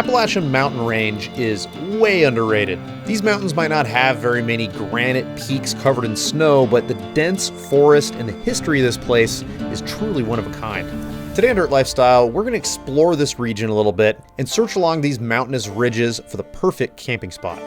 Appalachian mountain range is way underrated. These mountains might not have very many granite peaks covered in snow, but the dense forest and the history of this place is truly one of a kind. Today on Dirt Lifestyle, we're going to explore this region a little bit and search along these mountainous ridges for the perfect camping spot.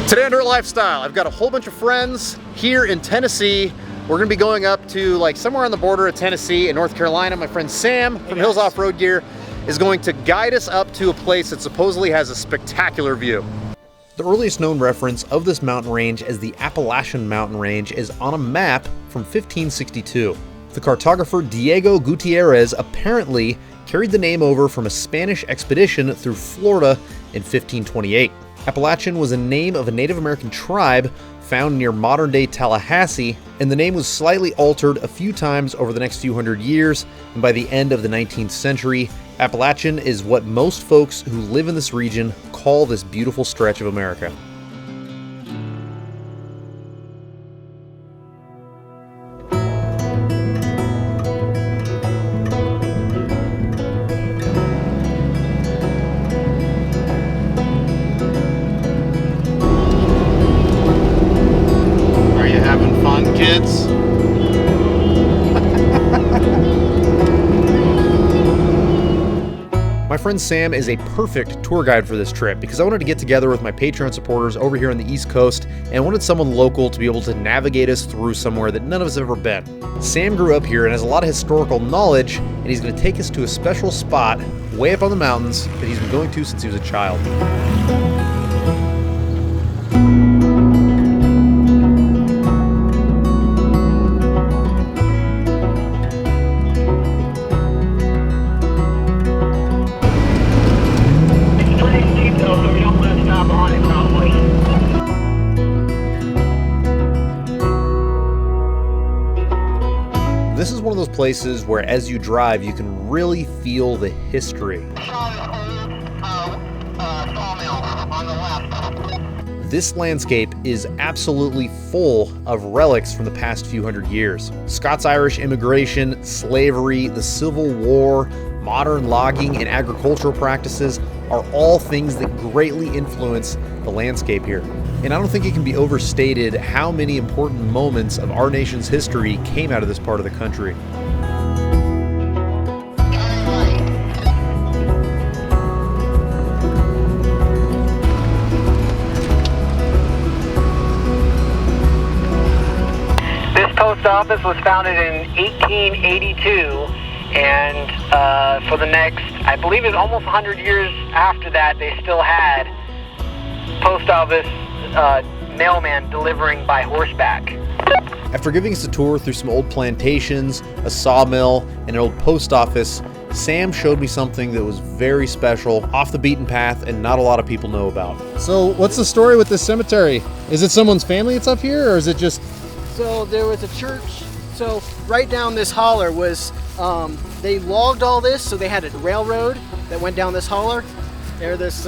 Today on Dirt Lifestyle, I've got a whole bunch of friends here in Tennessee. We're gonna be going up to somewhere on the border of Tennessee and North Carolina. My friend Sam from Hills Off-Road Gear is going to guide us up to a place that supposedly has a spectacular view. The earliest known reference of this mountain range as the Appalachian mountain range is on a map from 1562. The cartographer Diego Gutierrez apparently carried the name over from a Spanish expedition through Florida in 1528. Appalachian was a name of a Native American tribe found near modern-day Tallahassee, and the name was slightly altered a few times over the next few hundred years, and by the end of the 19th century, Appalachian is what most folks who live in this region call this beautiful stretch of America. Kids. My friend Sam is a perfect tour guide for this trip because I wanted to get together with my Patreon supporters over here on the East Coast and wanted someone local to be able to navigate us through somewhere that none of us have ever been. Sam grew up here and has a lot of historical knowledge, and he's going to take us to a special spot way up on the mountains that he's been going to since he was a child. This is one of those places where as you drive, you can really feel the history. This landscape is absolutely full of relics from the past few hundred years. Scots-Irish immigration, slavery, the Civil War, modern logging and agricultural practices are all things that greatly influence the landscape here. And I don't think it can be overstated how many important moments of our nation's history came out of this part of the country. This post office was founded in 1882, and for the next, I believe it's almost 100 years after that, they still had post office mailman delivering by horseback. After giving us a tour through some old plantations, a sawmill, and an old post office, Sam showed me something that was very special, off the beaten path, and not a lot of people know about. So what's the story with this cemetery? Is it someone's family that's up here, or is it just... So there was a church, so right down this holler was, they logged all this, so they had a railroad that went down this holler. There's this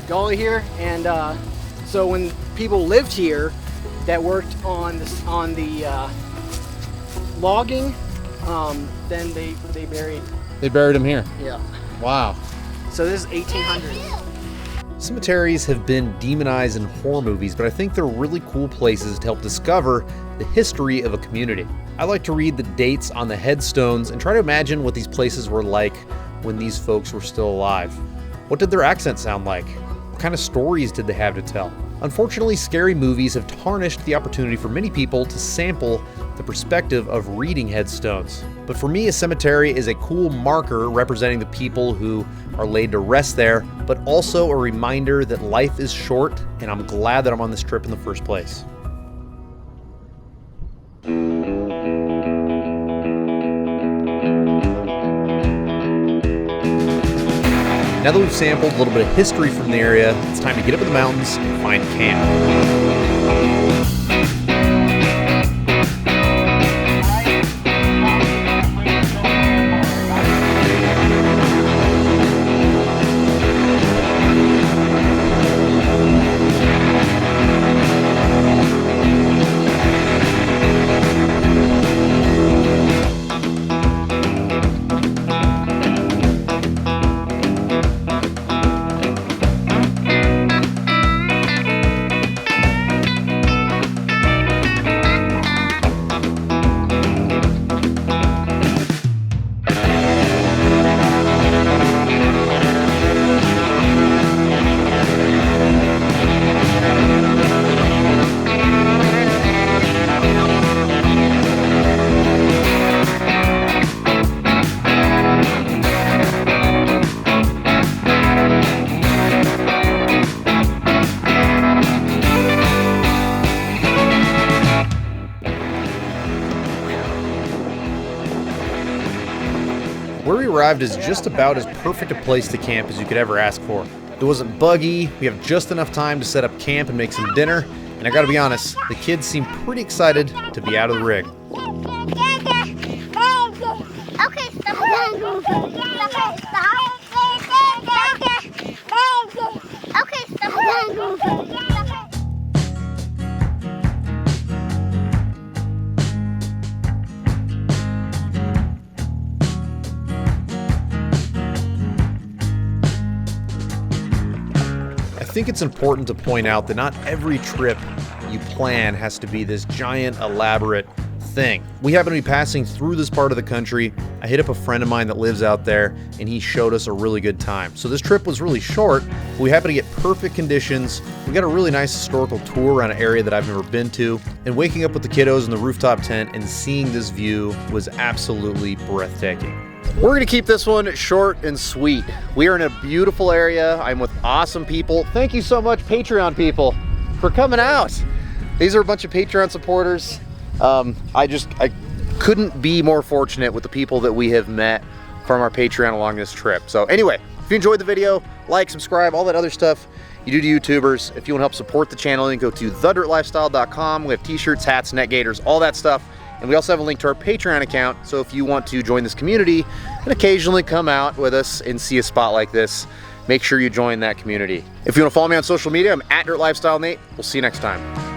gully here, and so when people lived here that worked on the logging, then they buried. They buried him here? Yeah. Wow. So this is 1800. Cemeteries have been demonized in horror movies, but I think they're really cool places to help discover the history of a community. I like to read the dates on the headstones and try to imagine what these places were like when these folks were still alive. What did their accent sound like? What kind of stories did they have to tell? Unfortunately, scary movies have tarnished the opportunity for many people to sample the perspective of reading headstones. But for me, a cemetery is a cool marker representing the people who are laid to rest there, but also a reminder that life is short, and I'm glad that I'm on this trip in the first place. Now that we've sampled a little bit of history from the area, it's time to get up in the mountains and find camp. described as just about as perfect a place to camp as you could ever ask for. It wasn't buggy, we have just enough time to set up camp and make some dinner, and I gotta be honest, the kids seem pretty excited to be out of the rig. Okay, stop. Okay, stop. I think it's important to point out that not every trip you plan has to be this giant, elaborate thing. We happen to be passing through this part of the country. I hit up a friend of mine that lives out there, and he showed us a really good time. So this trip was really short, but we happened to get perfect conditions. We got a really nice historical tour around an area that I've never been to, and waking up with the kiddos in the rooftop tent and seeing this view was absolutely breathtaking. We're going to keep this one short and sweet. We are in a beautiful area. I'm with awesome people. Thank you so much, Patreon people, for coming out. These are a bunch of Patreon supporters. I couldn't be more fortunate with the people that we have met from our Patreon along this trip. So anyway, if you enjoyed the video, like, subscribe, all that other stuff you do to YouTubers. If you want to help support the channel, you can go to thedirtlifestyle.com. We have t-shirts, hats, net gaiters, all that stuff. And we also have a link to our Patreon account, so if you want to join this community and occasionally come out with us and see a spot like this, make sure you join that community. If you want to follow me on social media, I'm @DirtLifestyleNate. We'll see you next time.